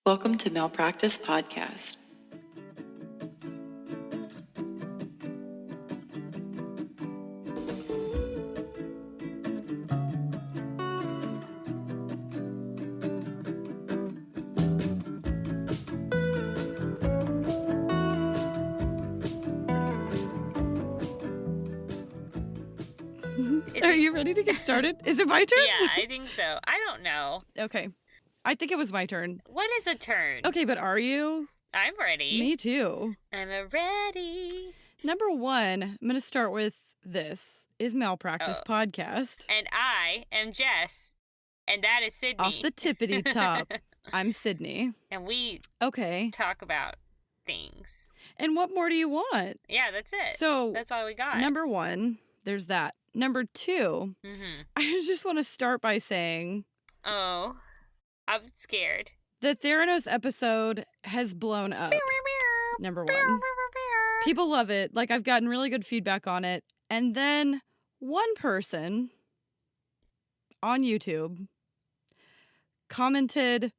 Welcome to Malpractice Podcast. Are you ready to get started? Is it my turn? Yeah, I think so. I don't know. Okay. I think it was my turn. What is a turn? Okay, but are you? I'm ready. Me too. I'm ready. Number one, I'm going to start with this is Malpractice Podcast. And I am Jess. And that is Sydney. Off the tippity top, I'm Sydney. And we talk about things. And what more do you want? Yeah, that's it. So that's all we got. Number one, there's that. Number two, I just want to start by saying... Oh, I'm scared. The Theranos episode has blown up. Number one. People love it. Like, I've gotten really good feedback on it. And then one person on YouTube commented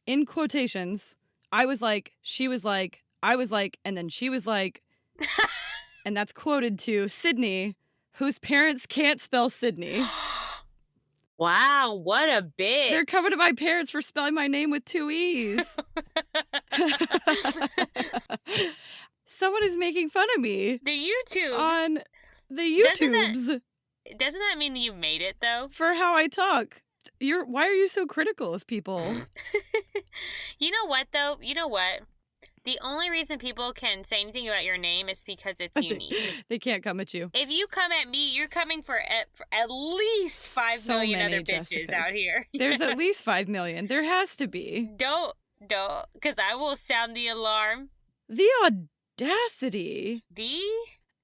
in quotations, I was like, she was like, I was like, and then she was like, and that's quoted to Sydney, whose parents can't spell Sydney. Wow, what a bitch. They're coming to my parents for spelling my name with 2 E's. Someone is making fun of me. The YouTubes. On the YouTubes. Doesn't that mean you made it, though? For how I talk. Why are you so critical of people? You know what, though? You know what? The only reason people can say anything about your name is because it's unique. They can't come at you. If you come at me, you're coming for at least 5 million other bitches out here. There's at least 5 million. There has to be. Don't, because I will sound the alarm. The audacity. And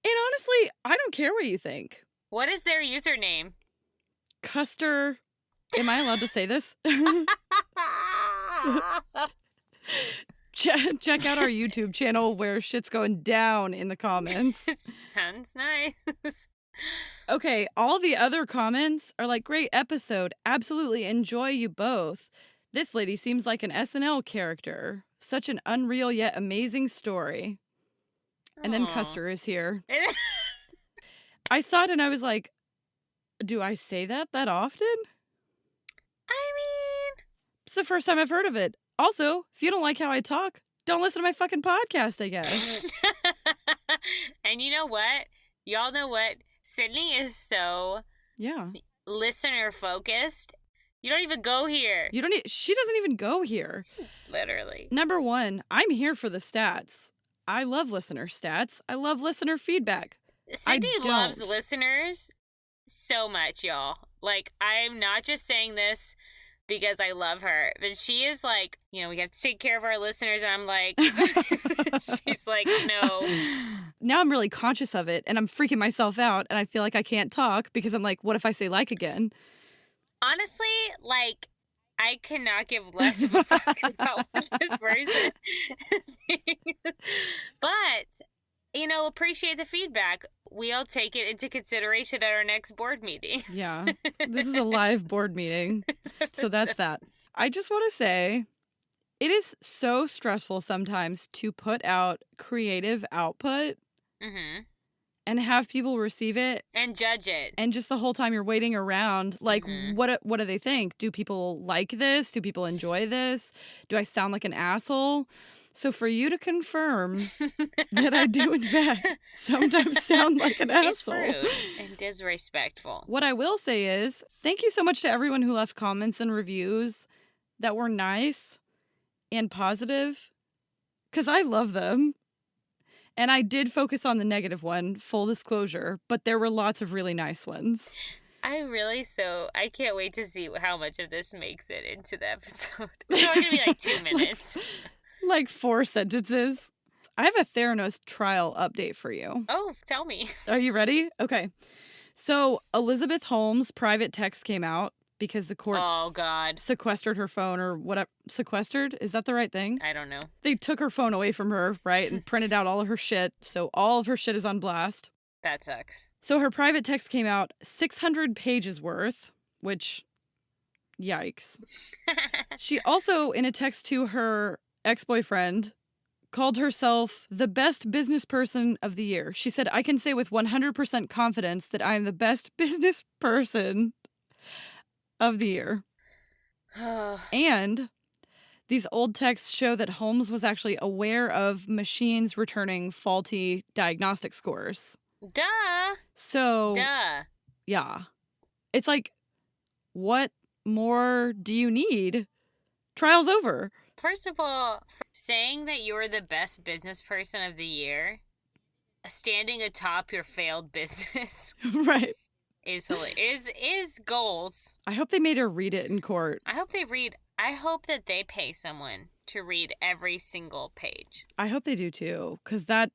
honestly, I don't care what you think. What is their username? Custer. Am I allowed to say this? Check out our YouTube channel where shit's going down in the comments. Sounds nice. Okay, all the other comments are like, great episode. Absolutely enjoy you both. This lady seems like an SNL character. Such an unreal yet amazing story. And then Custer is here. I saw it and I was like, do I say that often? I mean... It's the first time I've heard of it. Also, if you don't like how I talk, don't listen to my fucking podcast, I guess. And you know what? Y'all know what? Sydney is so listener focused. You don't even go here. She doesn't even go here. Literally. Number one, I'm here for the stats. I love listener stats. I love listener feedback. Sydney loves listeners so much, y'all. Like, I'm not just saying this because I love her, but she is like, we have to take care of our listeners, and I'm like, she's like, no. Now I'm really conscious of it, and I'm freaking myself out, and I feel like I can't talk because I'm like, what if I say like again? Honestly, like, I cannot give less of a fuck about what this person thinks. But, appreciate the feedback. We'll take it into consideration at our next board meeting. Yeah, this is a live board meeting. So that's that. I just want to say, it is so stressful sometimes to put out creative output and have people receive it. And judge it. And just the whole time you're waiting around, like, what do they think? Do people like this? Do people enjoy this? Do I sound like an asshole? So for you to confirm that I do, in fact, sometimes sound like an asshole. It's rude and disrespectful. What I will say is, thank you so much to everyone who left comments and reviews that were nice and positive, because I love them. And I did focus on the negative one, full disclosure, but there were lots of really nice ones. I can't wait to see how much of this makes it into the episode. It's only going to be like 2 minutes. Like 4 sentences. I have a Theranos trial update for you. Oh, tell me. Are you ready? Okay. So Elizabeth Holmes' private text came out because the courts sequestered her phone or whatever. Sequestered? Is that the right thing? I don't know. They took her phone away from her, right? And printed out all of her shit. So all of her shit is on blast. That sucks. So her private text came out 600 pages worth, which, yikes. She also, in a text to her ex-boyfriend, called herself the best business person of the year. She said, I can say with 100% confidence that I am the best business person of the year. And these old texts show that Holmes was actually aware of machines returning faulty diagnostic scores. Duh. So, Duh. yeah. It's like, what more do you need? Trial's over. First of all, saying that you're the best business person of the year, standing atop your failed business, Right. is goals. I hope they made her read it in court. I hope that they pay someone to read every single page. I hope they do too, because that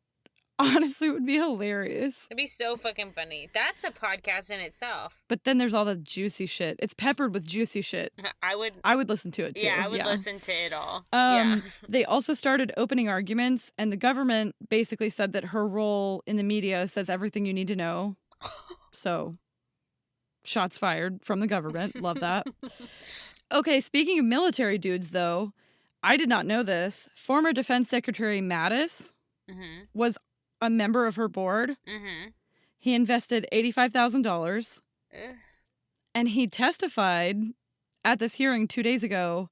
honestly would be hilarious. It'd be so fucking funny. That's a podcast in itself. But then there's all the juicy shit. It's peppered with juicy shit. I would listen to it too. Yeah, I would listen to it all. They also started opening arguments, and the government basically said that her role in the media says everything you need to know. So, shots fired from the government. Love that. Okay, speaking of military dudes, though, I did not know this. Former Defense Secretary Mattis was a member of her board. He invested $85,000. And he testified at this hearing 2 days ago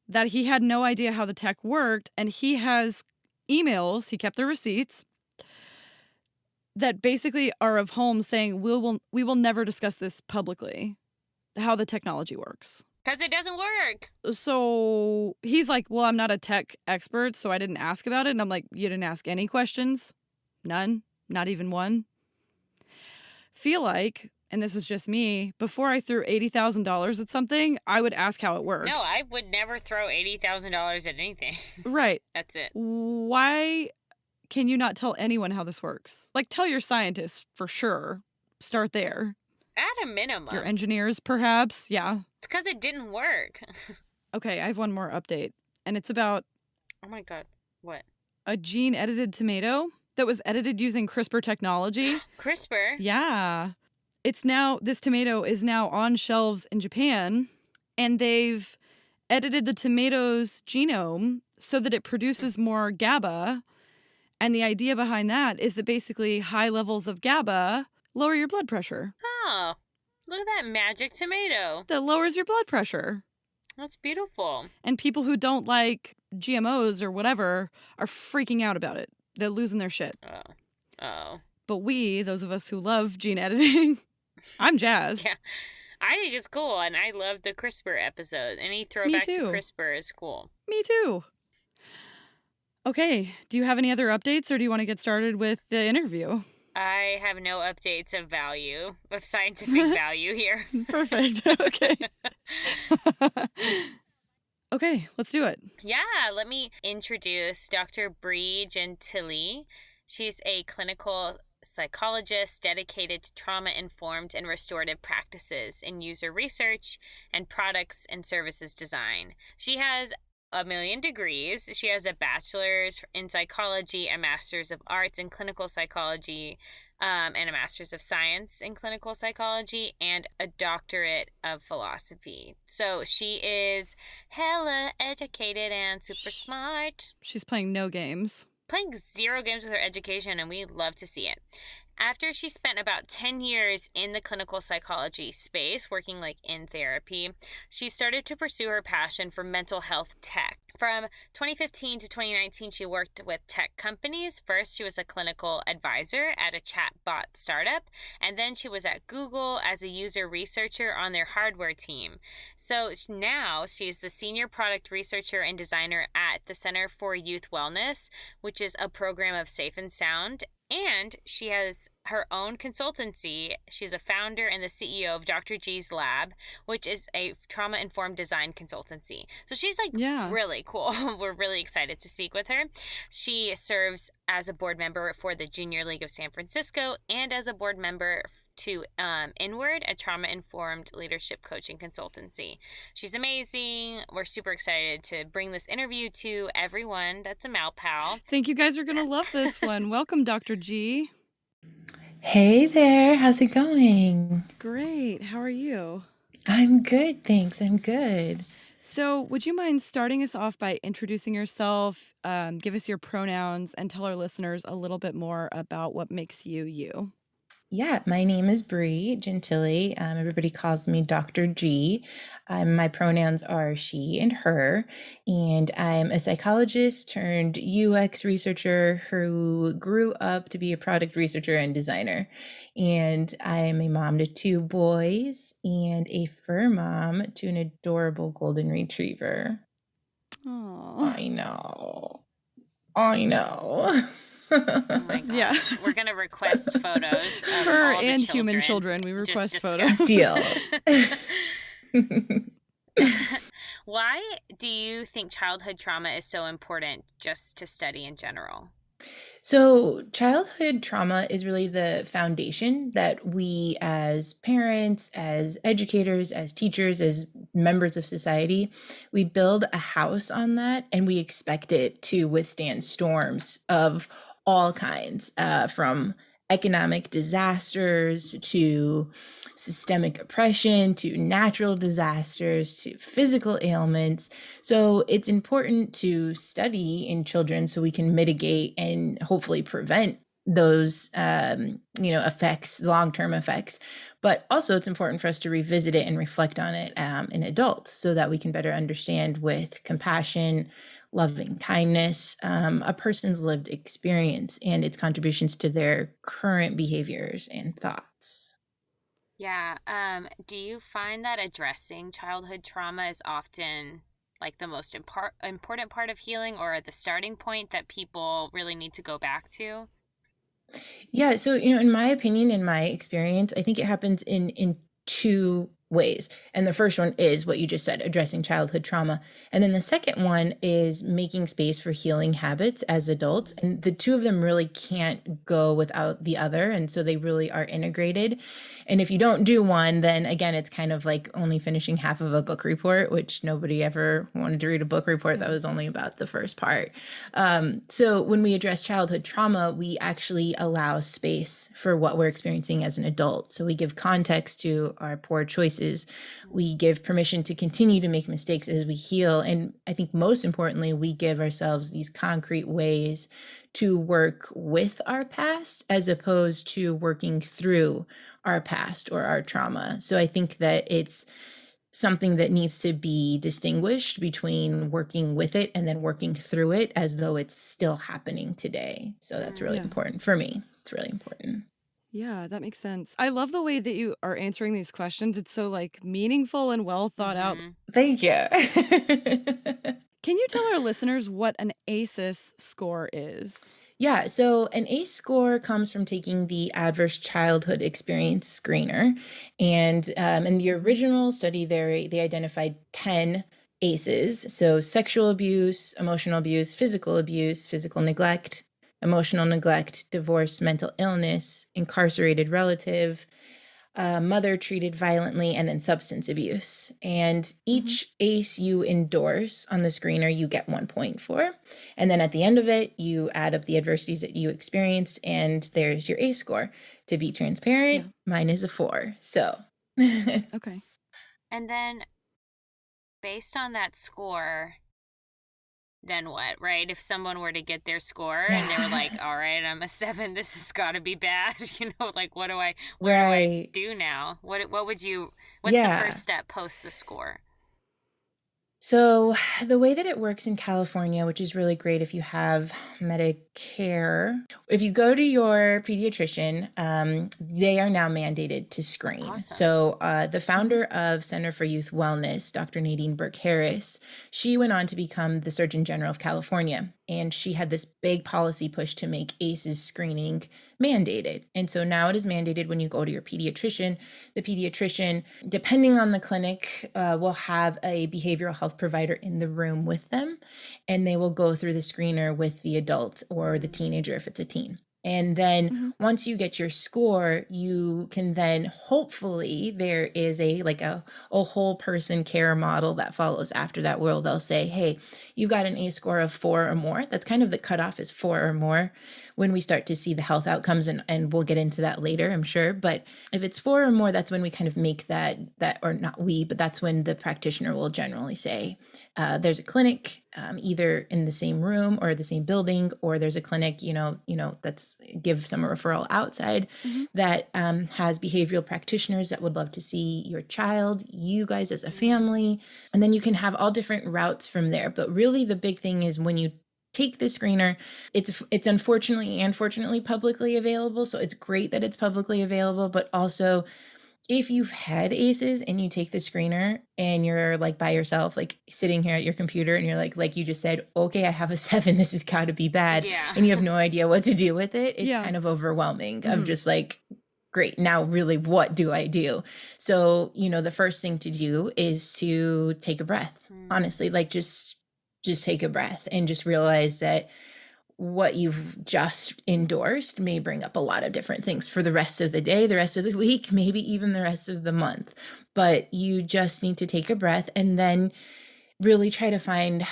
that he had no idea how the tech worked. And he has emails, he kept the receipts, that basically are of Holmes saying, we will never discuss this publicly, how the technology works. Because it doesn't work. So he's like, well, I'm not a tech expert, so I didn't ask about it. And I'm like, you didn't ask any questions? None? Not even one? Feel like, and this is just me, before I threw $80,000 at something, I would ask how it works. No, I would never throw $80,000 at anything. Right. That's it. Why can you not tell anyone how this works? Like, tell your scientists for sure. Start there. At a minimum. Your engineers, perhaps. Yeah. It's because it didn't work. Okay, I have one more update. And it's about... Oh my God. What? A gene-edited tomato that was edited using CRISPR technology. CRISPR? Yeah. This tomato is now on shelves in Japan, and they've edited the tomato's genome so that it produces more GABA. And the idea behind that is that basically high levels of GABA lower your blood pressure. Oh, look at that magic tomato. That lowers your blood pressure. That's beautiful. And people who don't like GMOs or whatever are freaking out about it. They're losing their shit. Oh. But we, those of us who love gene editing, I'm jazzed. Yeah. I think it's cool, and I love the CRISPR episode. Any throwback to CRISPR is cool. Me too. Okay, do you have any other updates, or do you want to get started with the interview? I have no updates of scientific value here. Perfect. Okay. Okay, let's do it. Yeah, let me introduce Dr. Bre Gentile. She's a clinical psychologist dedicated to trauma-informed and restorative practices in user research and products and services design. She has a million degrees. She has a bachelor's in psychology, a master's of arts in clinical psychology, and a master's of science in clinical psychology, and a doctorate of philosophy. So she is hella educated and super smart. She's playing no games. Playing zero games with her education, and we love to see it. After she spent about 10 years in the clinical psychology space, working in therapy, she started to pursue her passion for mental health tech. From 2015 to 2019, she worked with tech companies. First, she was a clinical advisor at a chatbot startup, and then she was at Google as a user researcher on their hardware team. So now she's the senior product researcher and designer at the Center for Youth Wellness, which is a program of Safe and Sound. And she has her own consultancy. She's a founder and the CEO of Dr. G's Lab, which is a trauma-informed design consultancy. So she's really cool. We're really excited to speak with her. She serves as a board member for the Junior League of San Francisco and as a board member to Inward, a trauma-informed leadership coaching consultancy. She's amazing. We're super excited to bring this interview to everyone that's a Malpal. Think you guys are going to love this one. Welcome, Dr. G. Hey there. How's it going? Great. How are you? I'm good, thanks. I'm good. So, would you mind starting us off by introducing yourself, give us your pronouns, and tell our listeners a little bit more about what makes you you? Yeah, my name is Bre Gentile. Everybody calls me Dr. G. My pronouns are she and her, and I'm a psychologist turned UX researcher who grew up to be a product researcher and designer. And I'm a mom to two boys and a fur mom to an adorable golden retriever. Oh, I know. I know. Oh my yeah. gosh. We're going to request photos of Fur all the and children. human children, we Just request discuss. photos. Deal. Why do you think childhood trauma is so important just to study in general? So, childhood trauma is really the foundation that we, as parents, as educators, as teachers, as members of society, we build a house on that and we expect it to withstand storms of all kinds, from economic disasters to systemic oppression to natural disasters to physical ailments. So it's important to study in children so we can mitigate and hopefully prevent those effects, long-term effects. But also it's important for us to revisit it and reflect on it in adults so that we can better understand with compassion, loving kindness, a person's lived experience and its contributions to their current behaviors and thoughts. Yeah. Do you find that addressing childhood trauma is often like the most important part of healing, or the starting point that people really need to go back to? Yeah, so in my opinion, in my experience, I think it happens in two ways. And the first one is what you just said, addressing childhood trauma. And then the second one is making space for healing habits as adults. And the two of them really can't go without the other. And so they really are integrated. And if you don't do one, then again, it's kind of like only finishing half of a book report, which nobody ever wanted to read a book report that was only about the first part. So when we address childhood trauma, we actually allow space for what we're experiencing as an adult. So we give context to our poor choices. We give permission to continue to make mistakes as we heal. And I think most importantly, we give ourselves these concrete ways to work with our past as opposed to working through our past or our trauma. So I think that it's something that needs to be distinguished between working with it and then working through it as though it's still happening today. So that's really Yeah. important for me. It's really important. Yeah, that makes sense. I love the way that you are answering these questions. It's so like meaningful and well thought out. Thank you. Can you tell our listeners what an ACEs score is? Yeah, so an ACE score comes from taking the Adverse Childhood Experience Screener. And in the original study, they identified 10 ACEs. So sexual abuse, emotional abuse, physical neglect, emotional neglect, divorce, mental illness, incarcerated relative, mother treated violently, and then substance abuse. And each ACE you endorse on the screener, you get 1 point for. And then at the end of it, you add up the adversities that you experienced, and there's your ACE score. To be transparent, mine is a 4. So, Okay. And then based on that score, then what, right? If someone were to get their score and they were like, all right, I'm a 7, this has got to be bad. Like, what do I do now? What's the first step post the score? So the way that it works in California, which is really great if you have Medicare, if you go to your pediatrician, they are now mandated to screen. Awesome. So the founder of Center for Youth Wellness, Dr. Nadine Burke-Harris, she went on to become the Surgeon General of California. And she had this big policy push to make ACEs screening mandated. And so now it is mandated when you go to your pediatrician. The pediatrician, depending on the clinic, will have a behavioral health provider in the room with them, and they will go through the screener with the adult or the teenager if it's a teen. And then once you get your score, you can then hopefully there is a whole person care model that follows after that, where they'll say, hey, you've got an ACE score of 4 or more. That's kind of the cutoff, is 4 or more when we start to see the health outcomes. And we'll get into that later, I'm sure. But if it's 4 or more, that's when we kind of make that, or not we, but that's when the practitioner will generally say, there's a clinic either in the same room or the same building, or there's a clinic, that's give some referral outside that has behavioral practitioners that would love to see your child, you guys as a family. And then you can have all different routes from there. But really the big thing is when you take the screener, it's unfortunately and fortunately publicly available. So it's great that it's publicly available, but also if you've had ACEs and you take the screener and you're like by yourself, like sitting here at your computer and you're like you just said, okay, I have a 7, this has got to be bad. Yeah. And you have no idea what to do with it. It's kind of overwhelming of just like, great, now really, what do I do? So, the first thing to do is to take a breath, honestly, like just take a breath and just realize that what you've just endorsed may bring up a lot of different things for the rest of the day, the rest of the week, maybe even the rest of the month. But you just need to take a breath and then really try to find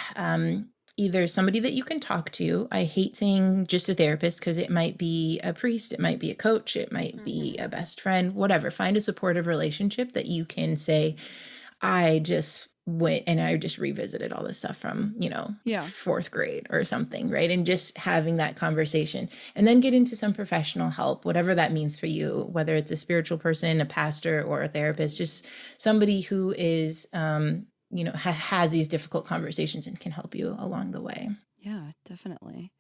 either somebody that you can talk to. I hate saying just a therapist, because it might be a priest, it might be a coach, it might be a best friend, whatever. Find a supportive relationship that you can say, I just went and I just revisited all this stuff from, 4th grade or something, right? And just having that conversation, and then get into some professional help, whatever that means for you, whether it's a spiritual person, a pastor, or a therapist, just somebody who is, has these difficult conversations and can help you along the way. Yeah, definitely.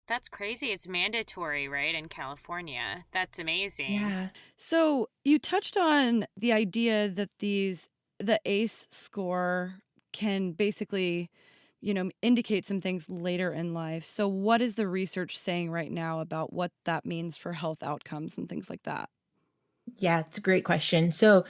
That's crazy. It's mandatory, right, in California. That's amazing. Yeah. So you touched on the idea that the ACE score can basically, indicate some things later in life. So what is the research saying right now about what that means for health outcomes and things like that? Yeah, it's a great question. So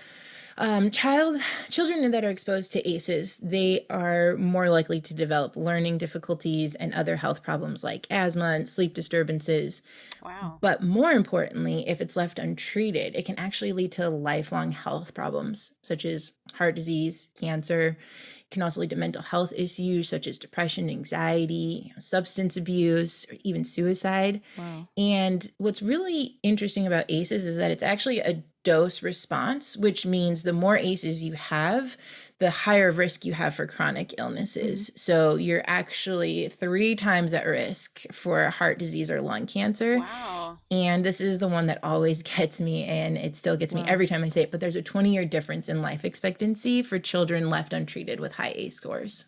children that are exposed to ACEs, they are more likely to develop learning difficulties and other health problems like asthma and sleep disturbances. Wow. But more importantly, if it's left untreated, it can actually lead to lifelong health problems such as heart disease, cancer. It can also lead to mental health issues such as depression, anxiety, substance abuse, or even suicide. Wow. And what's really interesting about ACEs is that it's actually a dose response, which means the more ACEs you have, the higher risk you have for chronic illnesses. So you're actually 3 times at risk for heart disease or lung cancer. Wow. And this is the one that always gets me, and it still gets me every time I say it, but there's a 20-year difference in life expectancy for children left untreated with high ACE scores.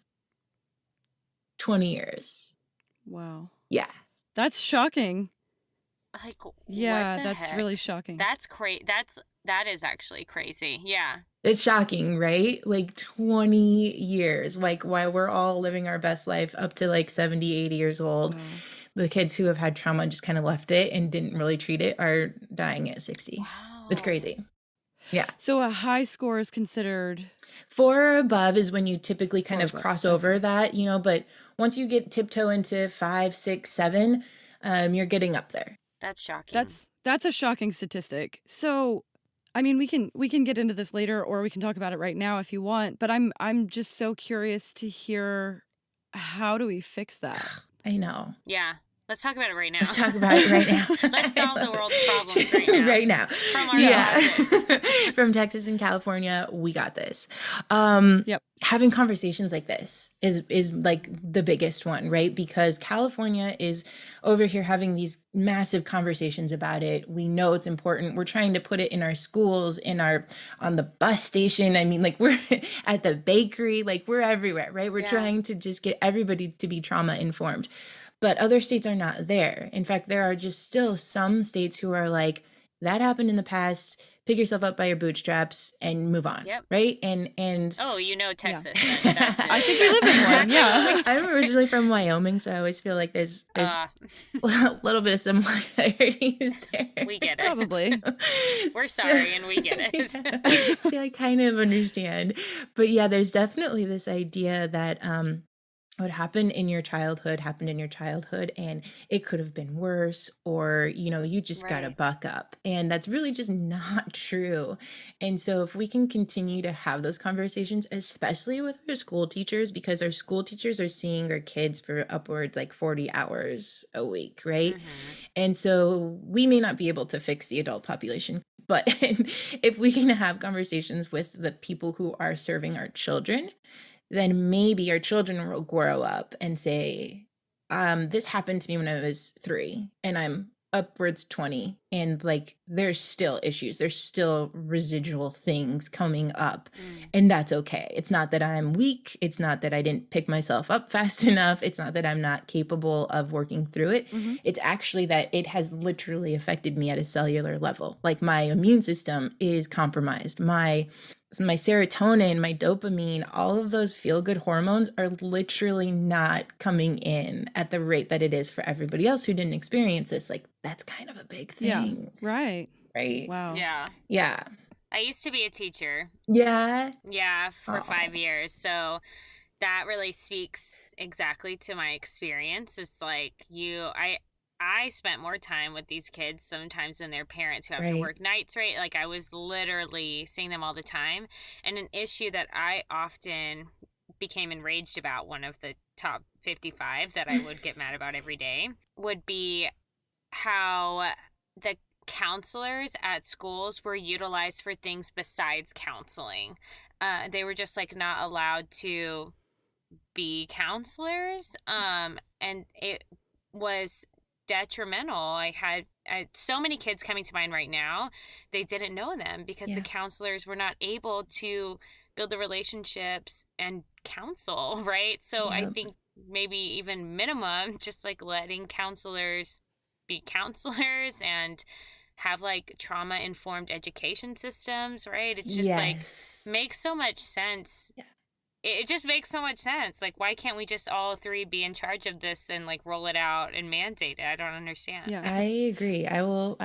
20 years. Wow. Yeah. That's shocking. Like, Yeah, what the that's heck? really shocking. That's crazy. That is actually crazy. Yeah. It's shocking, right? Like 20 years, like while we're all living our best life up to like 70, 80 years old, the kids who have had trauma and just kind of left it and didn't really treat it are dying at 60. Wow. It's crazy. Yeah. So a high score is considered 4 or above is when you typically kind 4 of above, cross over that, but once you get tiptoe into 5, 6, 7, you're getting up there. That's shocking. That's a shocking statistic. So, I mean, we can get into this later, or we can talk about it right now if you want. But I'm just so curious to hear, how do we fix that? I know. Yeah. Let's talk about it right now. Let's talk about it right now. Let's solve the world's problems right now. Right now. From our closets. From Texas and California, we got this. Yep. Having conversations like this is like the biggest one, right? Because California is over here having these massive conversations about it. We know it's important. We're trying to put it in our schools, on the bus station. I mean, like we're at the bakery, like we're everywhere, right? We're trying to just get everybody to be trauma informed. But other states are not there. In fact, there are just still some states who are like, that happened in the past. Pick yourself up by your bootstraps and move on. Yep. Right? And Oh, Texas. Yeah. That's it. I think we live in one. Yeah. I'm originally from Wyoming, so I always feel like there's a little bit of similarities there. We get it. Probably. We're sorry, and we get it. Yeah. So I kind of understand. But yeah, there's definitely this idea that what happened in your childhood happened in your childhood, and it could have been worse, or you just got to Right. buck up, and that's really just not true. And so if we can continue to have those conversations, especially with our school teachers, because our school teachers are seeing our kids for upwards like 40 hours a week, right? Mm-hmm. And so we may not be able to fix the adult population, but if we can have conversations with the people who are serving our children, then maybe our children will grow up and say, this happened to me when I was 3 and I'm upwards 20, and like there's still issues, there's still residual things coming up, Mm. and that's okay. It's not that I'm weak, it's not that I didn't pick myself up fast enough, it's not that I'm not capable of working through it. Mhm. It's actually that it has literally affected me at a cellular level. Like my immune system is compromised, my serotonin, my dopamine, all of those feel good hormones are literally not coming in at the rate that it is for everybody else who didn't experience this. Like, that's kind of a big Yeah. thing. Right. Right. Wow. Yeah. Yeah. I used to be a teacher. Yeah. Yeah, for Aw. 5 years. So that really speaks exactly to my experience. It's like I spent more time with these kids sometimes than their parents who have to Right. work nights, right? Like I was literally seeing them all the time. And an issue that I often became enraged about, one of the top 55 that I would get mad about every day, would be how the counselors at schools were utilized for things besides counseling. They were just like not allowed to be counselors. And it was detrimental. I had so many kids coming to mind right now. They didn't know them because the Yeah. counselors were not able to build the relationships and counsel, right? So I Yep. think maybe even minimum, just like letting counselors be counselors and have like trauma informed education systems, right? It's just like Yes. makes so much sense. Yes. It just makes so much sense. Like, why can't we just all three be in charge of this and like roll it out and mandate it? I don't understand. Yeah. I agree. I will,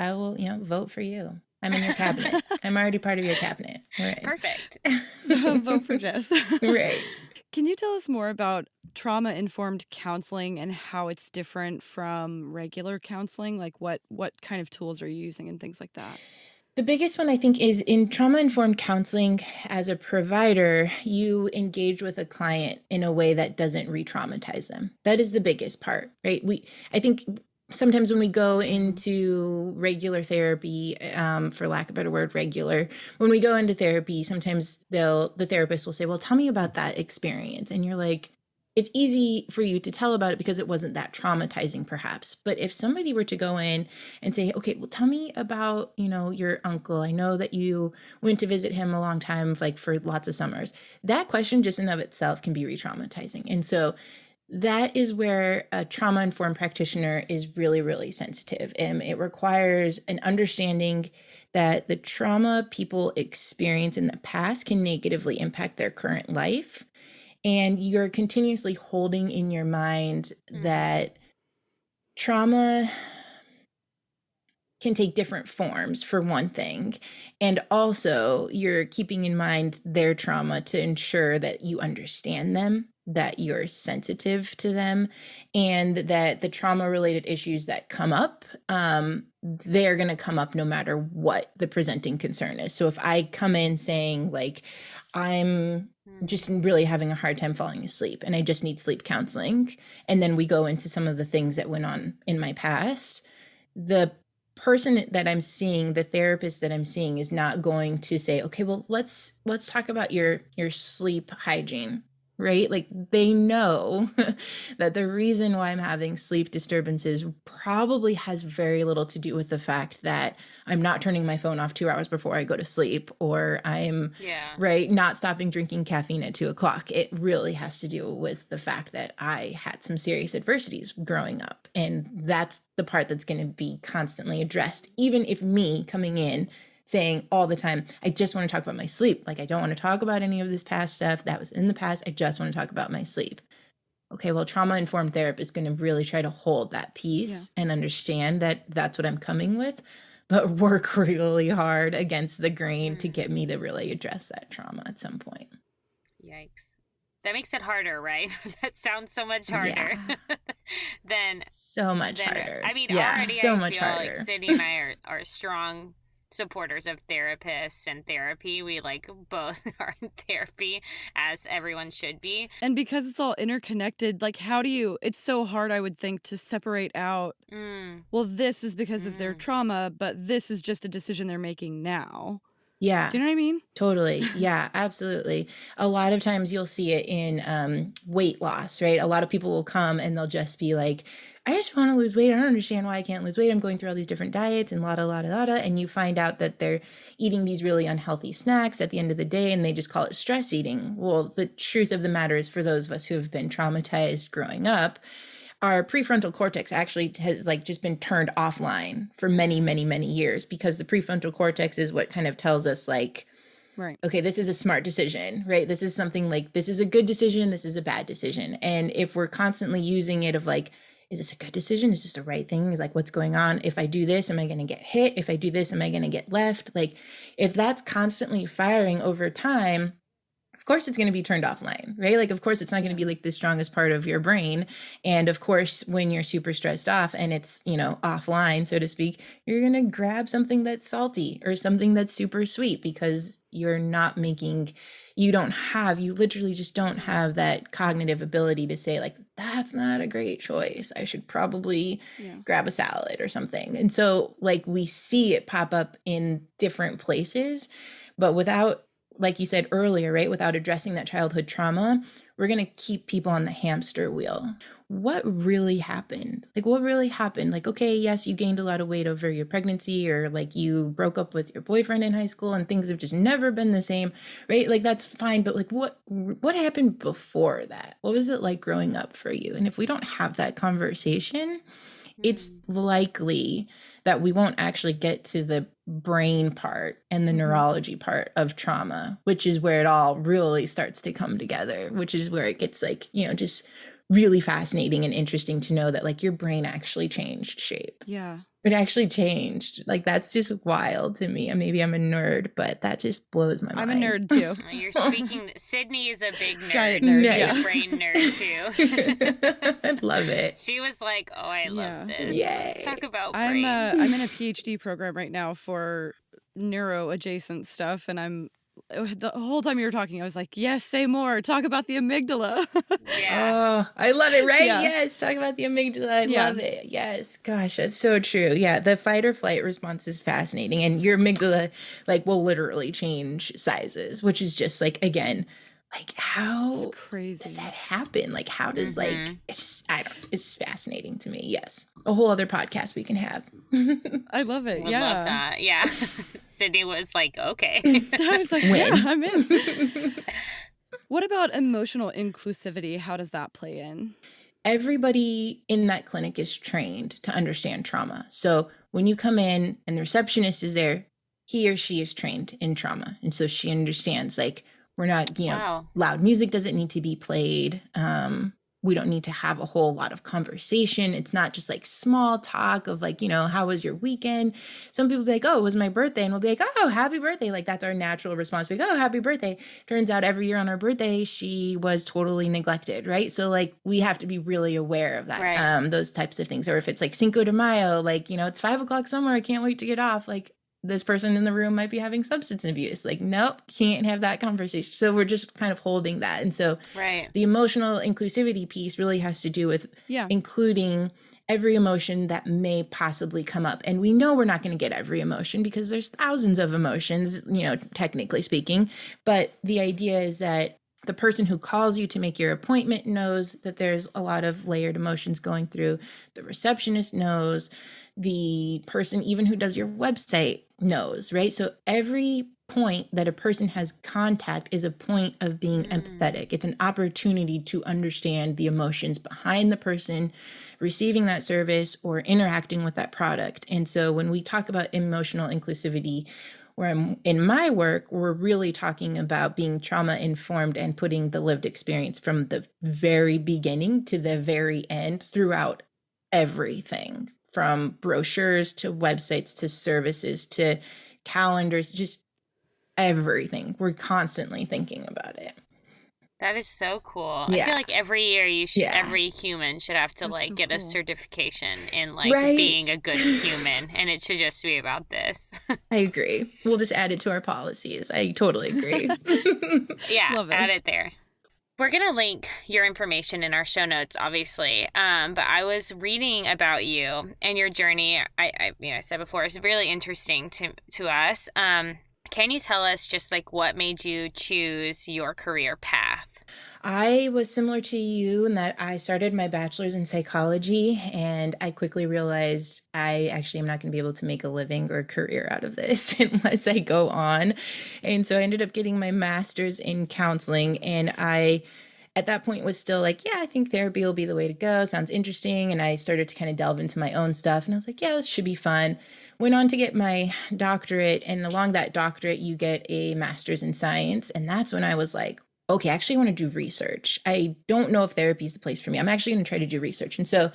vote for you. I'm in your cabinet. I'm already part of your cabinet. Right. Perfect. Vote for Jess. Right. Can you tell us more about trauma-informed counseling and how it's different from regular counseling? Like what kind of tools are you using and things like that? The biggest one I think is in trauma-informed counseling. As a provider, you engage with a client in a way that doesn't re-traumatize them. That is the biggest part, right? I think sometimes when we go into regular therapy, for lack of a better word, when we go into therapy, sometimes the therapist will say, well, tell me about that experience. And you're like, it's easy for you to tell about it because it wasn't that traumatizing, perhaps. But if somebody were to go in and say, okay, well, tell me about, your uncle. I know that you went to visit him a long time, like for lots of summers. That question just in of itself can be re-traumatizing. And so that is where a trauma-informed practitioner is really, really sensitive. And it requires an understanding that the trauma people experience in the past can negatively impact their current life. And you're continuously holding in your mind that trauma can take different forms, for one thing. And also, you're keeping in mind their trauma to ensure that you understand them, that you're sensitive to them, and that the trauma-related issues that come up, they're going to come up no matter what the presenting concern is. So if I come in saying, like, I'm just really having a hard time falling asleep and I just need sleep counseling, and then we go into some of the things that went on in my past, the person that I'm seeing, the therapist that I'm seeing, is not going to say, okay, well, let's talk about your sleep hygiene, right? Like, they know that the reason why I'm having sleep disturbances probably has very little to do with the fact that I'm not turning my phone off 2 hours before I go to sleep, or I'm not stopping drinking caffeine at 2:00. It really has to do with the fact that I had some serious adversities growing up. And that's the part that's going to be constantly addressed, even if me coming in saying all the time, I just want to talk about my sleep. Like, I don't want to talk about any of this past stuff that was in the past. I just want to talk about my sleep. Okay, well, trauma-informed therapist is going to really try to hold that piece and understand that that's what I'm coming with, but work really hard against the grain to get me to really address that trauma at some point. Yikes. that makes it harder, right? That sounds so much harder than so much harder. I mean, yeah, already so I much feel harder. like Sydney and I are strong supporters of therapists and therapy. We like both are in therapy, as everyone should be. And because it's all interconnected, like how do you, it's so hard, I would think, to separate out, well, this is because of their trauma, but this is just a decision they're making now. Yeah. Do you know what I mean? Totally. Yeah, absolutely. A lot of times you'll see it in weight loss, right? A lot of people will come and they'll just be like, I just want to lose weight. I don't understand why I can't lose weight. I'm going through all these different diets and la. And you find out that they're eating these really unhealthy snacks at the end of the day and they just call it stress eating. Well, the truth of the matter is, for those of us who have been traumatized growing up, our prefrontal cortex actually has like just been turned offline for many, many, many years, because the prefrontal cortex is what kind of tells us like, right, okay, this is a smart decision, right? This is something like, this is a good decision. This is a bad decision. And if we're constantly using it of like, is this a good decision? Is this the right thing? Is like, what's going on? If I do this, am I going to get hit? If I do this, am I going to get left? Like, if that's constantly firing over time, of course it's going to be turned offline, right? Like, of course it's not going to be like the strongest part of your brain. And of course, when you're super stressed off and it's, you know, offline, so to speak, you're going to grab something that's salty or something that's super sweet, because you're not making, you literally just don't have that cognitive ability to say like, that's not a great choice. I should probably grab a salad or something. And so like we see it pop up in different places, but without, like you said earlier, right, without addressing that childhood trauma, we're going to keep people on the hamster wheel. What really happened? Like, what really happened? Like, okay, yes, you gained a lot of weight over your pregnancy, or like you broke up with your boyfriend in high school and things have just never been the same, right? Like, that's fine. But like, what happened before that? What was it like growing up for you? And if we don't have that conversation, it's likely that we won't actually get to the brain part and the neurology part of trauma, which is where it all really starts to come together, which is where it gets like, you know, just really fascinating and interesting to know that like your brain actually changed shape. Yeah. It actually changed. Like, that's just wild to me. And maybe I'm a nerd, but that just blows my mind. I'm a nerd too. You're speaking. Sydney is a big nerd. Giant nerd. She's a brain nerd too. I love it. She was like, "Oh, I love this. Yay. Let's talk about I'm brains." in a PhD program right now for neuro adjacent stuff, and the whole time you were talking, I was like, yes, say more. Talk about the amygdala. Yeah. Oh, I love it, right? Yeah. Yes, talk about the amygdala. I love it. Yes, gosh, that's so true. Yeah, the fight or flight response is fascinating. And your amygdala, like, will literally change sizes, which is just, like, again, like, how It's crazy. does that happen? Like, how does, like, it's fascinating to me. Yes. A whole other podcast we can have. I love it. Would love that. Yeah. Sydney was like, okay. I was like, yeah, I'm in. What about emotional inclusivity? How does that play in? Everybody in that clinic is trained to understand trauma. So when you come in and the receptionist is there, he or she is trained in trauma. And so she understands, like, we're not, you know, loud music doesn't need to be played. We don't need to have a whole lot of conversation. It's not just like small talk of like, you know, how was your weekend? Some people be like, oh, it was my birthday. And we'll be like, oh, happy birthday. Like, that's our natural response. Like, oh, happy birthday. Turns out every year on our birthday, she was totally neglected, right? So like, we have to be really aware of that, Right. those types of things. Or if it's like Cinco de Mayo, like, you know, it's 5:00 somewhere, I can't wait to get off. Like, this person in the room might be having substance abuse. Like, nope, can't have that conversation. So we're just kind of holding that. And so the emotional inclusivity piece really has to do with including every emotion that may possibly come up. And we know we're not going to get every emotion because there's thousands of emotions, you know, technically speaking. But the idea is that the person who calls you to make your appointment knows that there's a lot of layered emotions going through. The receptionist knows. The person even who does your website knows, right? So every point that a person has contact is a point of being empathetic. It's an opportunity to understand the emotions behind the person receiving that service or interacting with that product. And so when we talk about emotional inclusivity, where in my work, we're really talking about being trauma informed and putting the lived experience from the very beginning to the very end throughout everything, from brochures to websites to services to calendars, just everything. We're constantly thinking about it. That is so cool. I feel Yeah. like every year Yeah. every human should have to That's like so get a cool. certification in like Right. being a good human, and it should just be about this. I agree. We'll just add it to our policies. I totally agree. Yeah, Love it. add it there. We're going to link your information in our show notes, obviously. But I was reading about you and your journey. I said before, it's really interesting to us. Can you tell us just like what made you choose your career path? I was similar to you in that I started my bachelor's in psychology, and I quickly realized I actually am not going to be able to make a living or a career out of this unless I go on. And so I ended up getting my master's in counseling, and I at that point was still like, yeah, I think therapy will be the way to go. Sounds interesting. And I started to kind of delve into my own stuff, and I was like, yeah, this should be fun. Went on to get my doctorate, and along that doctorate, you get a master's in science. And that's when I was like, okay, I actually want to do research. I don't know if therapy is the place for me. I'm actually going to try to do research. And so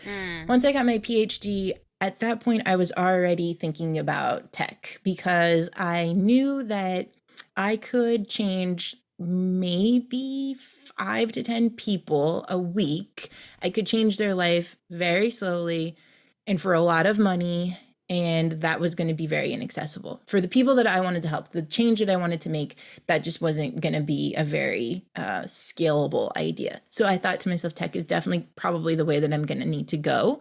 once I got my PhD, at that point, I was already thinking about tech because I knew that I could change maybe 5 to 10 people a week. I could change their life very slowly and for a lot of money. And that was going to be very inaccessible for the people that I wanted to help. The change that I wanted to make, that just wasn't going to be a very scalable idea. So I thought to myself, tech is definitely probably the way that I'm going to need to go.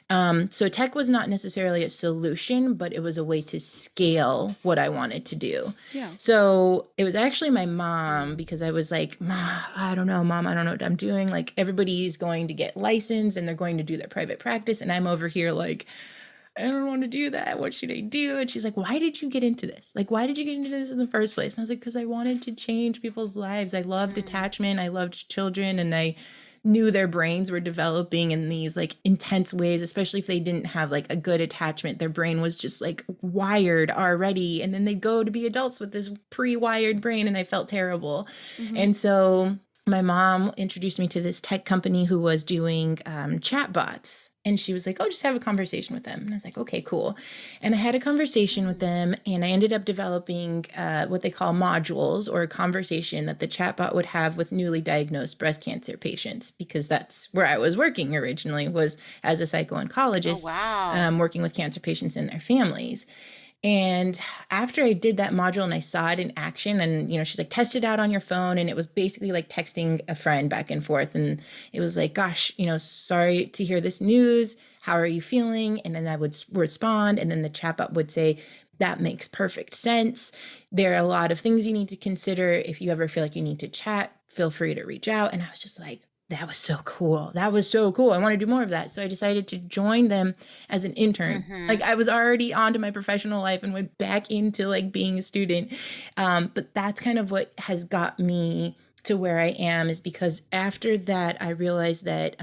So tech was not necessarily a solution, but it was a way to scale what I wanted to do. Yeah. So it was actually my mom, because I was like, I don't know, Mom, I don't know what I'm doing. Like, everybody's going to get licensed and they're going to do their private practice. And I'm over here like, I don't want to do that. What should I do? And she's like, why did you get into this? Like, why did you get into this in the first place? And I was like, because I wanted to change people's lives. I loved attachment. I loved children. And I knew their brains were developing in these like intense ways, especially if they didn't have like a good attachment. Their brain was just like wired already. And then they go to be adults with this pre-wired brain. And I felt terrible. And so my mom introduced me to this tech company who was doing chatbots. And she was like, oh, just have a conversation with them. And I was like, okay, cool. And I had a conversation with them, and I ended up developing what they call modules, or a conversation that the chatbot would have with newly diagnosed breast cancer patients, because that's where I was working originally, was as a psycho-oncologist, working with cancer patients and their families. And after I did that module and I saw it in action, and, she's like, test it out on your phone. And it was basically like texting a friend back and forth. And it was like, gosh, sorry to hear this news. How are you feeling? And then I would respond. And then the chatbot would say, that makes perfect sense. There are a lot of things you need to consider. If you ever feel like you need to chat, feel free to reach out. And I was just like, that was so cool. That was so cool. I want to do more of that. So I decided to join them as an intern. Like, I was already onto my professional life and went back into like being a student. But that's kind of what has got me to where I am, is because after that, I realized that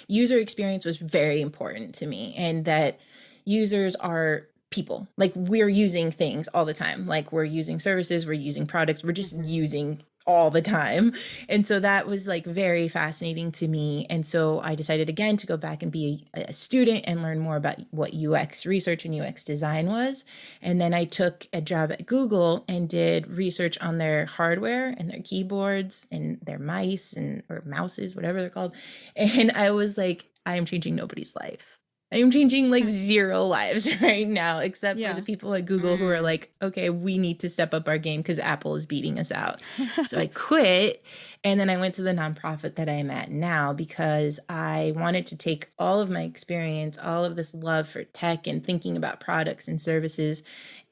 user experience was very important to me, and that users are people. Like, we're using things all the time. Like, we're using services, we're using products, we're just using all the time. And so that was like very fascinating to me. And so I decided again to go back and be a student and learn more about what UX research and UX design was. And then I took a job at Google and did research on their hardware and their keyboards and their mice or mouses, whatever they're called. And I was like, I am changing nobody's life. I am changing like 0 lives right now, except for the people at Google who are like, okay, we need to step up our game because Apple is beating us out. So I quit, and then I went to the nonprofit that I am at now, because I wanted to take all of my experience, all of this love for tech and thinking about products and services,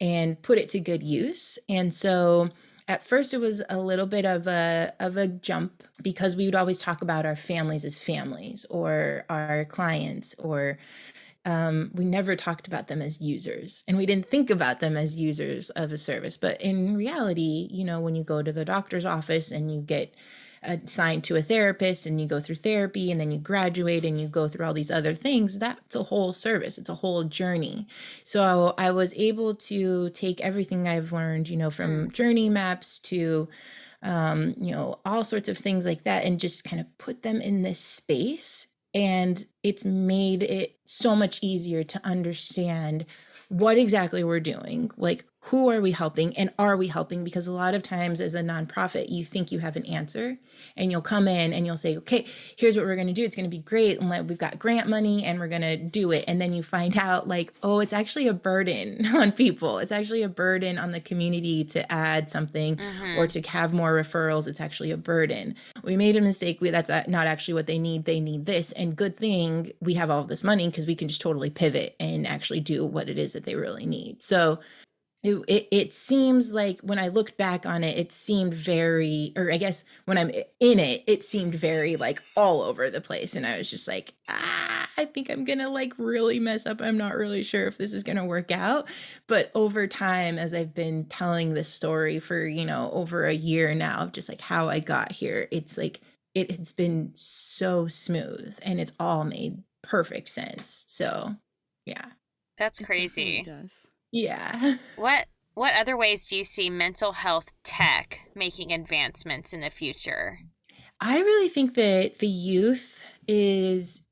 and put it to good use. And so at first it was a little bit of a jump, because we would always talk about our families as families, or our clients, or we never talked about them as users, and we didn't think about them as users of a service. But in reality, when you go to the doctor's office and you get assigned to a therapist and you go through therapy and then you graduate and you go through all these other things, that's a whole service. It's a whole journey. So I was able to take everything I've learned, from journey maps to, all sorts of things like that, and just kind of put them in this space. And it's made it so much easier to understand what exactly we're doing, like who are we helping and are we helping? Because a lot of times as a nonprofit, you think you have an answer and you'll come in and you'll say, okay, here's what we're going to do. It's going to be great. And like, we've got grant money and we're going to do it. And then you find out like, oh, it's actually a burden on people. It's actually a burden on the community to add something or to have more referrals. It's actually a burden. We made a mistake. That's not actually what they need. They need this. And good thing we have all this money because we can just totally pivot and actually do what it is that they really need. So it seems like when I looked back on it, it seemed very, or I guess when I'm in it, it seemed very like all over the place. And I was just like, I think I'm going to like really mess up. I'm not really sure if this is going to work out. But over time, as I've been telling this story for, over a year now of just like how I got here, it's like, it's been so smooth and it's all made perfect sense. So, yeah. That's It crazy. definitely does. Yeah. What other ways do you see mental health tech making advancements in the future? I really think that the youth is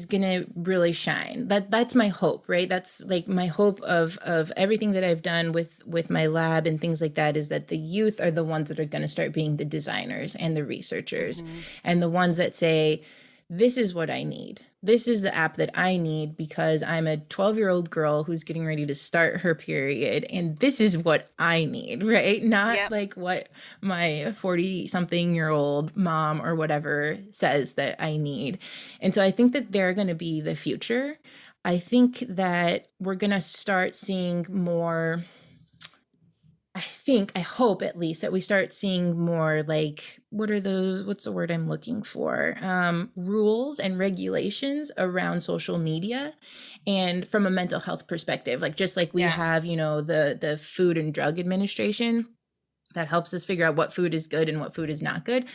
gonna really shine. That's my hope, right? That's like my hope of everything that I've done with my lab and things like that, is that the youth are the ones that are gonna start being the designers and the researchers and the ones that say, this is what I need. This is the app that I need because I'm a 12-year-old girl who's getting ready to start her period. And this is what I need, right? Not like what my 40-something-year-old mom or whatever says that I need. And so I think that they're going to be the future. I think that we're going to start seeing more. I hope at least that we start seeing more like, what's the word I'm looking for? Rules and regulations around social media and from a mental health perspective, like just like we have, the Food and Drug Administration that helps us figure out what food is good and what food is not good.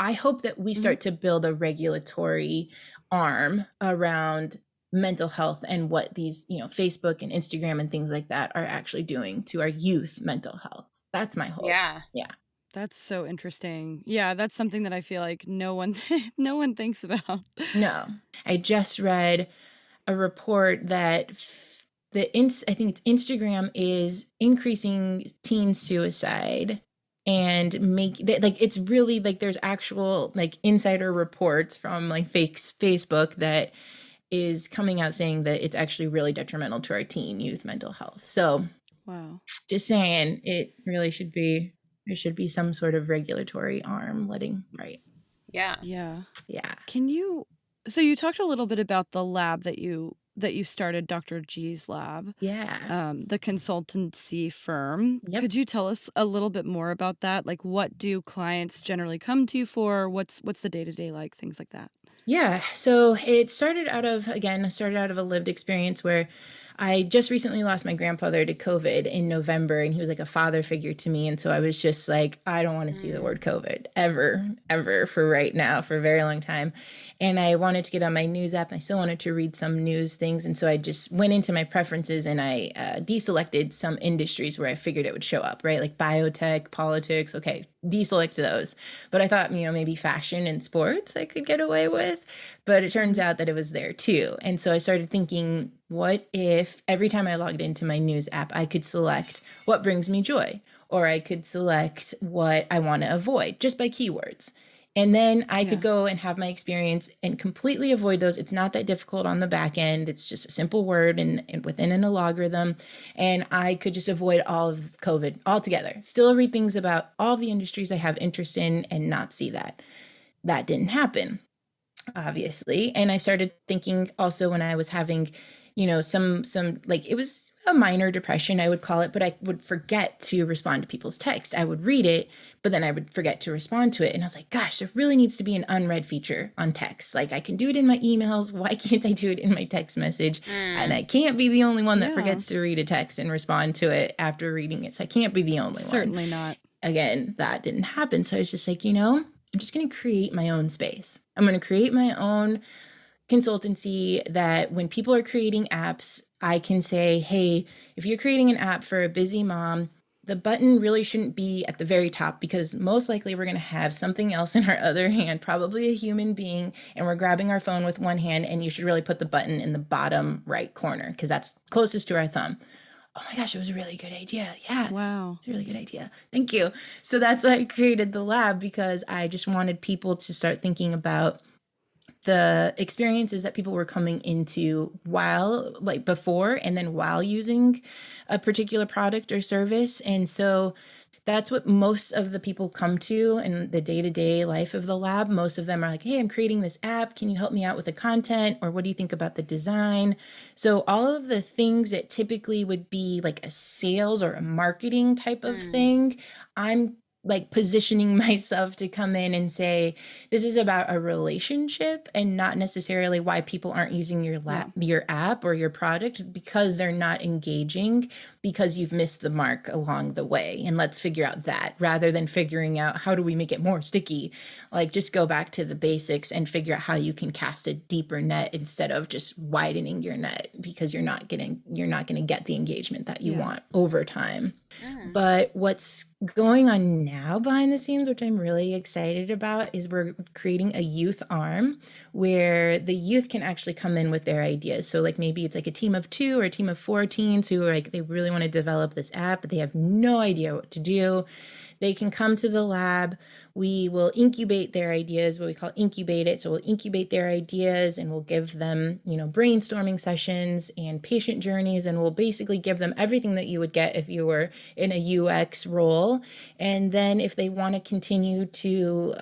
I hope that we start to build a regulatory arm around mental health and what these, Facebook and Instagram and things like that are actually doing to our youth mental health. That's my hope. Yeah. That's so interesting. Yeah, that's something that I feel like no one thinks about. No. I just read a report that I think it's Instagram is increasing teen suicide and it's really like there's actual like insider reports from like Facebook that is coming out saying that it's actually really detrimental to our teen youth mental health. So Wow. Just saying, it really there should be some sort of regulatory arm letting, right? Yeah. Yeah. Yeah. So you talked a little bit about the lab that you started, Dr. G's lab. Yeah. The consultancy firm. Yep. Could you tell us a little bit more about that? Like, what do clients generally come to you for? What's the day-to-day like? Things like that. Yeah. So it started out of a lived experience where I just recently lost my grandfather to COVID in November, and he was like a father figure to me. And so I was just like, I don't want to see the word COVID ever for right now, for a very long time. And I wanted to get on my news app. I still wanted to read some news things. And so I just went into my preferences and I deselected some industries where I figured it would show up, right? Like biotech, politics. Okay, deselect those. But I thought, maybe fashion and sports I could get away with. But it turns out that it was there too. And so I started thinking, what if every time I logged into my news app, I could select what brings me joy, or I could select what I want to avoid just by keywords. And then I could go and have my experience and completely avoid those. It's not that difficult on the back end. It's just a simple word and within an algorithm. And I could just avoid all of COVID altogether. Still read things about all the industries I have interest in and not see that. That didn't happen, obviously. And I started thinking also when I was having, some like it was a minor depression, I would call it, but I would forget to respond to people's texts. I would read it, but then I would forget to respond to it. And I was like, gosh, there really needs to be an unread feature on text. Like I can do it in my emails. Why can't I do it in my text message? And I can't be the only one that forgets to read a text and respond to it after reading it. So I can't be the only one. Certainly not. Again, that didn't happen. So I was just like, I'm just going to create my own space. I'm going to create my own consultancy that when people are creating apps, I can say, hey, if you're creating an app for a busy mom, the button really shouldn't be at the very top because most likely we're going to have something else in our other hand, probably a human being, and we're grabbing our phone with one hand, and you should really put the button in the bottom right corner because that's closest to our thumb. oh my gosh, it was a really good idea. Yeah. Wow. It's a really good idea. Thank you. So that's why I created the lab, because I just wanted people to start thinking about the experiences that people were coming into while, like before, and then while using a particular product or service. And so that's what most of the people come to in the day-to-day life of the lab. Most of them are like, hey, I'm creating this app. Can you help me out with the content? Or what do you think about the design? So all of the things that typically would be like a sales or a marketing type of thing, I'm like positioning myself to come in and say, this is about a relationship and not necessarily why people aren't using your your app or your product, because they're not engaging, because you've missed the mark along the way. And let's figure out that, rather than figuring out how do we make it more sticky. Like, just go back to the basics and figure out how you can cast a deeper net instead of just widening your net, because you're not going to get the engagement that you want over time. But what's going on now behind the scenes, which I'm really excited about, is we're creating a youth arm where the youth can actually come in with their ideas. So like maybe it's like a team of 2 or a team of 4 teens who are like, they really want to develop this app, but they have no idea what to do. They can come to the lab. We will incubate their ideas, what we call incubate it. So we'll incubate their ideas and we'll give them, brainstorming sessions and patient journeys. And we'll basically give them everything that you would get if you were in a UX role. And then if they want to continue to,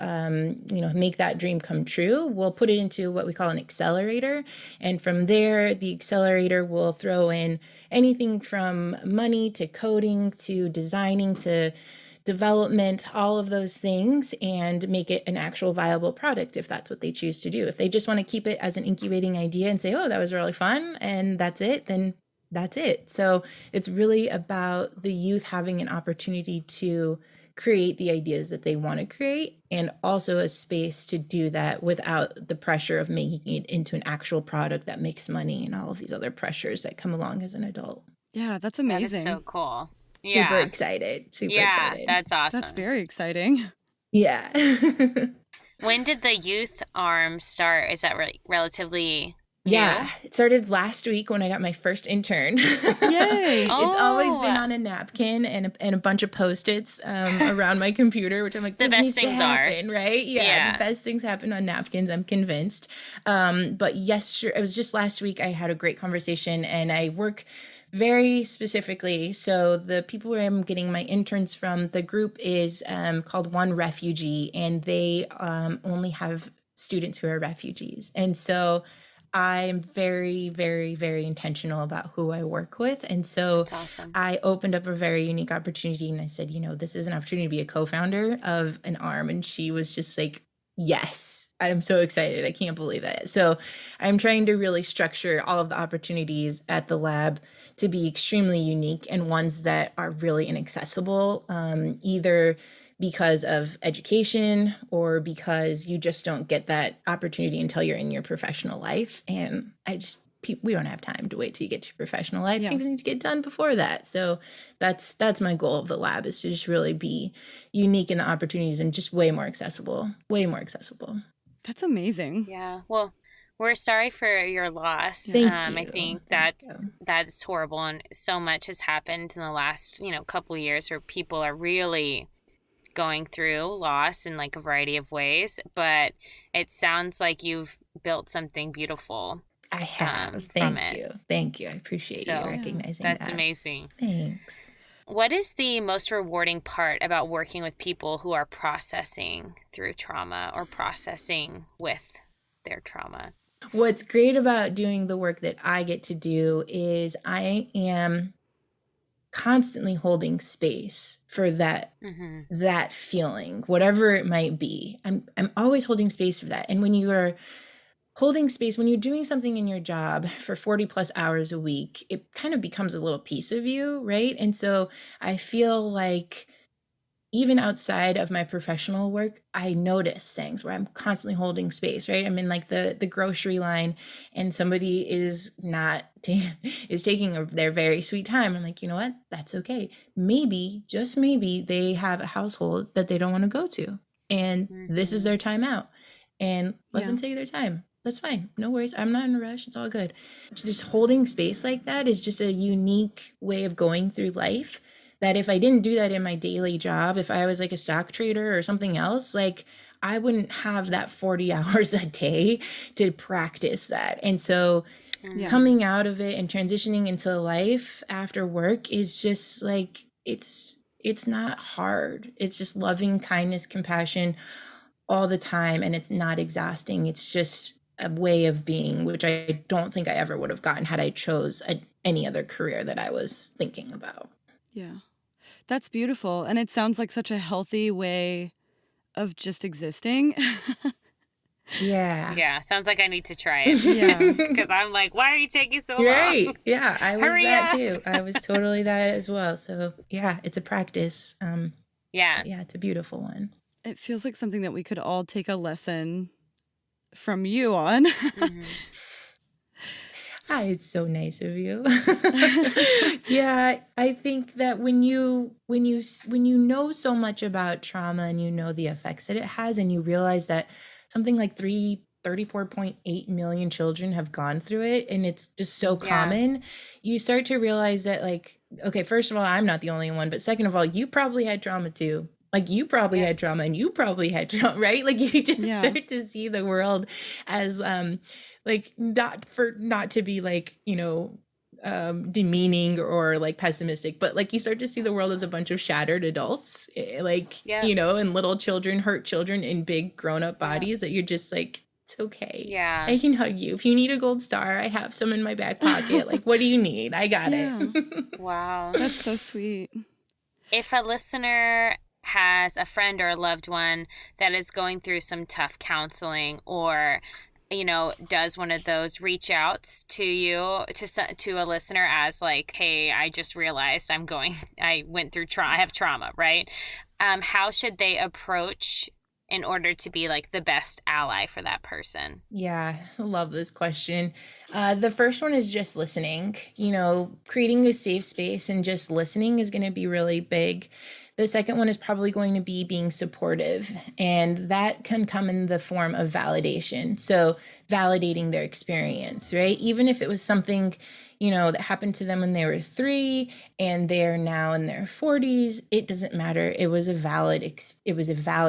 make that dream come true, we'll put it into what we call an accelerator. And from there, the accelerator will throw in anything from money to coding to designing to development, all of those things, and make it an actual viable product if that's what they choose to do. If they just want to keep it as an incubating idea and say, oh, that was really fun, and that's it, then that's it. So it's really about the youth having an opportunity to create the ideas that they want to create, and also a space to do that without the pressure of making it into an actual product that makes money and all of these other pressures that come along as an adult. Yeah, that's That amazing. is so cool. Super Yeah. excited. Super Yeah, excited. that's awesome. That's very exciting. Yeah. When did the youth arm start? Is that relatively new? Yeah, it started last week when I got my first intern. Yay! It's always been on a napkin and a bunch of Post-its around my computer, which I'm like, this needs to happen, right? Yeah, the best things happen on napkins, I'm convinced. But yesterday, it was just last week, I had a great conversation, and I work very specifically. So the people where I'm getting my interns from, the group is called One Refugee, and they only have students who are refugees. And so I'm very, very, very intentional about who I work with. And so I opened up a very unique opportunity, and I said, this is an opportunity to be a co-founder of an arm. And she was just like, yes, I'm so excited. I can't believe it. So I'm trying to really structure all of the opportunities at the lab to be extremely unique and ones that are really inaccessible, either because of education or because you just don't get that opportunity until you're in your professional life. And we don't have time to wait till you get to your professional life. Things need to get done before that. So that's my goal of the lab, is to just really be unique in the opportunities and just way more accessible. That's amazing. Yeah. Well, we're sorry for your loss. Thank you. I think that's horrible, and so much has happened in the last, couple of years where people are really going through loss in like a variety of ways. But it sounds like you've built something beautiful. I have. Thank you. I appreciate you recognizing that. That's amazing. Thanks. What is the most rewarding part about working with people who are processing through trauma or processing with their trauma? What's great about doing the work that I get to do is I am constantly holding space for that that feeling, whatever it might be. I'm always holding space for that. And when you are holding space, when you're doing something in your job for 40 plus hours a week, it kind of becomes a little piece of you, right? And so I feel like even outside of my professional work, I notice things where I'm constantly holding space, right? I'm in like the grocery line and somebody is not is taking their very sweet time. I'm like, you know what? That's okay. Maybe, just maybe, they have a household that they don't want to go to, and this is their time out. And let them take their time. That's fine. No worries. I'm not in a rush. It's all good. Just holding space like that is just a unique way of going through life that if I didn't do that in my daily job, if I was like a stock trader or something else, like I wouldn't have that 40 hours a day to practice that. And so Yeah. coming out of it and transitioning into life after work is just like it's not hard. It's just loving kindness, compassion all the time, and it's not exhausting. It's just a way of being, which I don't think I ever would have gotten had I chose any other career that I was thinking about. Yeah. That's beautiful. And it sounds like such a healthy way of just existing. Yeah. Yeah, sounds like I need to try it. Yeah. Because I'm like, why are you taking so long? Right. Yeah, I was Hurry that up. too. I was totally that as well. So yeah, it's a practice. Yeah. Yeah, it's a beautiful one. It feels like something that we could all take a lesson from you on. Mhm. Ah, it's so nice of you. Yeah, I think that when you know so much about trauma and you know the effects that it has, and you realize that something like 34.8 million children have gone through it, and it's just so Yeah. common, you start to realize that, like, okay, first of all, I'm not the only one, but second of all, you probably had trauma too. Like, you probably Yeah. had trauma, and you probably had trauma, right? Like, you just Yeah. start to see the world as like not to be like, demeaning or like pessimistic, but like you start to see the world as a bunch of shattered adults, like, Yeah. and little children, hurt children in big grown-up bodies that you're just like, it's okay. Yeah. I can hug you. If you need a gold star, I have some in my back pocket. Like, what do you need? I got Yeah. it. Wow. That's so sweet. If a listener has a friend or a loved one that is going through some tough counseling, or does one of those reach outs to you, to a listener, as like, hey, I just realized I went through trauma, I have trauma, right? How should they approach in order to be like the best ally for that person? Yeah, I love this question. The first one is just listening. Creating a safe space and just listening is going to be really big. The second one is probably going to be being supportive, and that can come in the form of validation. So validating their experience, right? Even if it was something, that happened to them when they were 3 and they're now in their 40s, it doesn't matter. It was a valid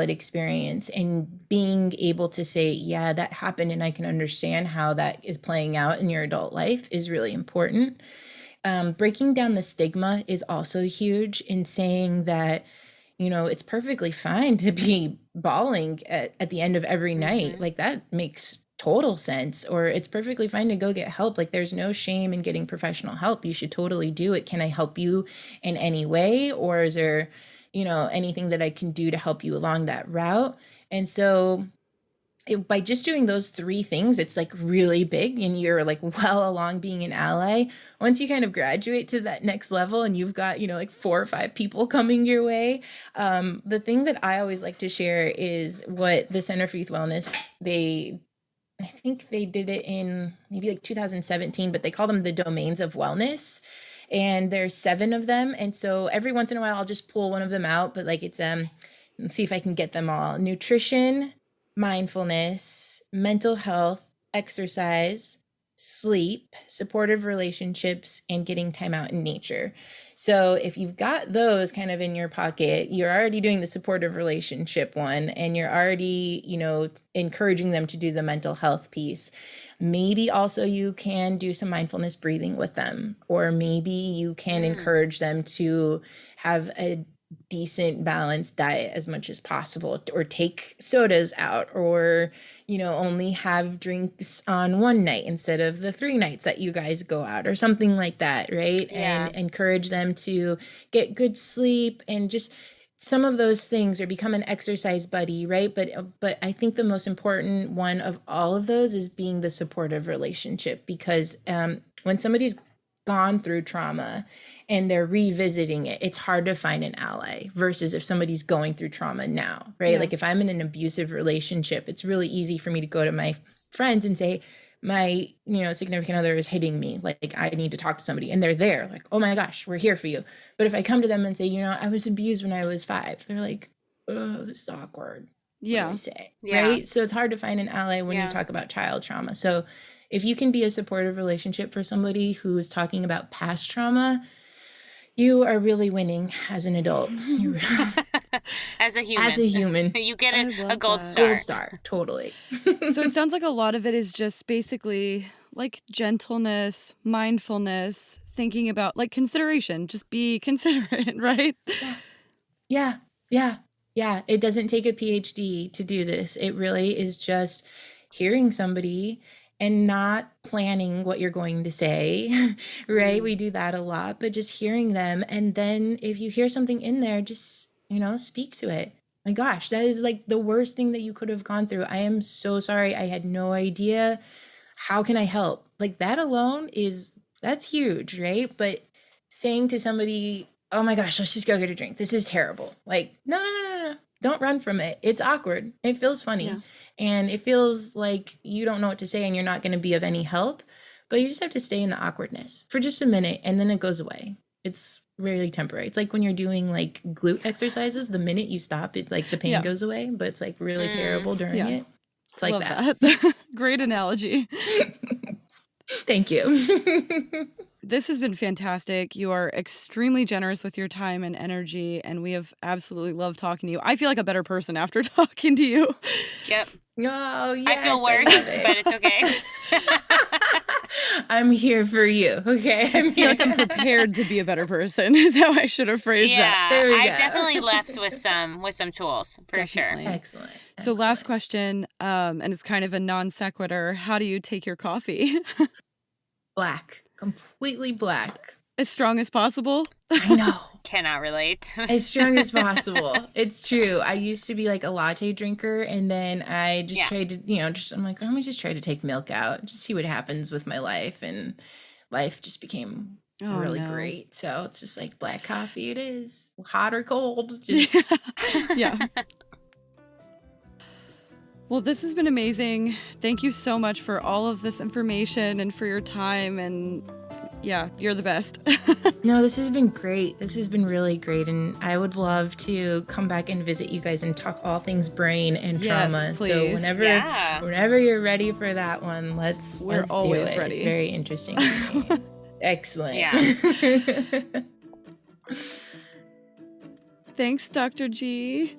experience, and being able to say, yeah, that happened and I can understand how that is playing out in your adult life is really important. Breaking down the stigma is also huge in saying that, it's perfectly fine to be bawling at the end of every night. Like, that makes total sense. Or it's perfectly fine to go get help. Like, there's no shame in getting professional help. You should totally do it. Can I help you in any way? Or is there, anything that I can do to help you along that route? And so by just doing those 3 things, it's like really big, and you're like well along being an ally. Once you kind of graduate to that next level and you've got, like 4 or 5 people coming your way, the thing that I always like to share is what the Center for Youth Wellness, I think they did it in maybe like 2017, but they call them the domains of wellness. And there's 7 of them. And so every once in a while, I'll just pull one of them out, but like it's, let's see if I can get them all. Nutrition, mindfulness, mental health, exercise, sleep, supportive relationships, and getting time out in nature. So if you've got those kind of in your pocket, you're already doing the supportive relationship one, and you're already, encouraging them to do the mental health piece. Maybe also you can do some mindfulness breathing with them, or maybe you can encourage them to have a decent balanced diet as much as possible, or take sodas out, or only have drinks on one night instead of the 3 nights that you guys go out, or something like that, right? Yeah. And encourage them to get good sleep, and just some of those things, or become an exercise buddy, right? But I think the most important one of all of those is being the supportive relationship, because when somebody's gone through trauma and they're revisiting it, it's hard to find an ally versus if somebody's going through trauma now, right? Yeah. Like if I'm in an abusive relationship, it's really easy for me to go to my friends and say, my significant other is hitting me, like I need to talk to somebody, and they're there like, oh my gosh, we're here for you. But if I come to them and say, I was abused when I was 5, they're like, oh, this is awkward. Yeah. What do I say? Yeah. Right? So it's hard to find an ally when Yeah. you talk about child trauma. So if you can be a supportive relationship for somebody who is talking about past trauma, you are really winning as an adult. You're As a human. as a human. You get I a love gold that. star. Gold star, totally. So it sounds like a lot of it is just basically like gentleness, mindfulness, thinking about like consideration. Just be considerate, right? Yeah. It doesn't take a PhD to do this. It really is just hearing somebody and not planning what you're going to say, right? We do that a lot, but just hearing them. And then if you hear something in there, just, speak to it. My gosh, that is like the worst thing that you could have gone through. I am so sorry. I had no idea. How can I help? Like that alone that's huge, right? But saying to somebody, oh my gosh, let's just go get a drink. This is terrible. Like, no. Don't run from it. It's awkward. It feels funny. Yeah. And it feels like you don't know what to say and you're not going to be of any help. But you just have to stay in the awkwardness for just a minute and then it goes away. It's really temporary. It's like when you're doing like glute exercises, the minute you stop, it like the pain goes away, but it's like really terrible during it. It's like Love that. Great analogy. Thank you. This has been fantastic. You are extremely generous with your time and energy, and we have absolutely loved talking to you. I feel like a better person after talking to you. Yep. Oh, yes, I feel love worse, it. but it's okay. I'm here for you. Okay. I feel like I'm prepared to be a better person is how I should have phrased that. There we I go. definitely left with some tools for Definitely. sure. Excellent. So last question, and it's kind of a non sequitur. How do you take your coffee? Black. Completely black. As strong as possible? I know. Cannot relate. As strong as possible. It's true. I used to be like a latte drinker and then I just tried to, I'm like, let me just try to take milk out, just see what happens with my life. And life just became really great. So it's just like black coffee it is. Hot or cold. Just Yeah. Well, this has been amazing. Thank you so much for all of this information and for your time. And yeah, you're the best. No, this has been great. This has been really great. And I would love to come back and visit you guys and talk all things brain and trauma. Yes, please. So whenever you're ready for that one, let's always do it. ready. It's very interesting to me. Excellent. Yeah. Thanks, Dr. G.